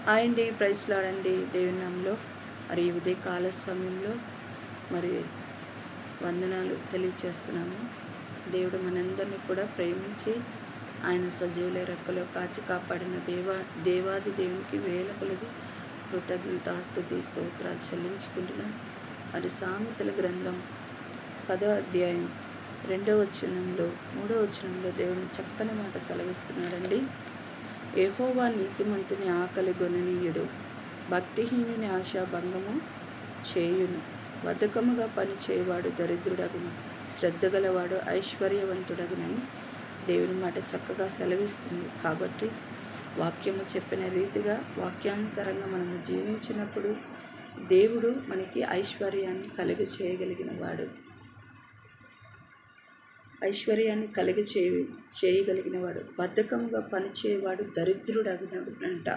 అండి ప్రైజ్ లాడండి దేవుని నామములో మరి ఈ ఉదయకాల సమయంలో మరి వందనాలు తెలియచేస్తున్నాను. దేవుడు మనందరినీ కూడా ప్రేమించి ఆయన సజీవుల రెక్కలో కాచి కాపాడిన దేవాది దేవునికి వేల కొలది కృతజ్ఞతాస్తుతి స్తోత్రాలు చెల్లించుకుంటున్నాను. మరి సామెతల గ్రంథం 10వ అధ్యాయం 2వ వచనంలో 3వ వచనంలో దేవుని చక్కని మాట సెలవిస్తున్నాడండి. యెహోవా నీతిమంతుని ఆకలి గొననీయుడు, భక్తిహీనుని ఆశాభంగము చేయును. బద్ధకముగా పని చేయవాడు దరిద్రుడగును, శ్రద్ధ గలవాడు ఐశ్వర్యవంతుడగునని దేవుని మాట చక్కగా సెలవిస్తుంది. కాబట్టి వాక్యము చెప్పిన రీతిగా వాక్యానుసారంగా మనము జీవించినప్పుడు దేవుడు మనకి ఐశ్వర్యాన్ని చేయగలిగిన వాడు, ఐశ్వర్యాన్ని చేయగలిగిన వాడు. బద్ధకముగా పనిచేయవాడు దరిద్రుడగునంట.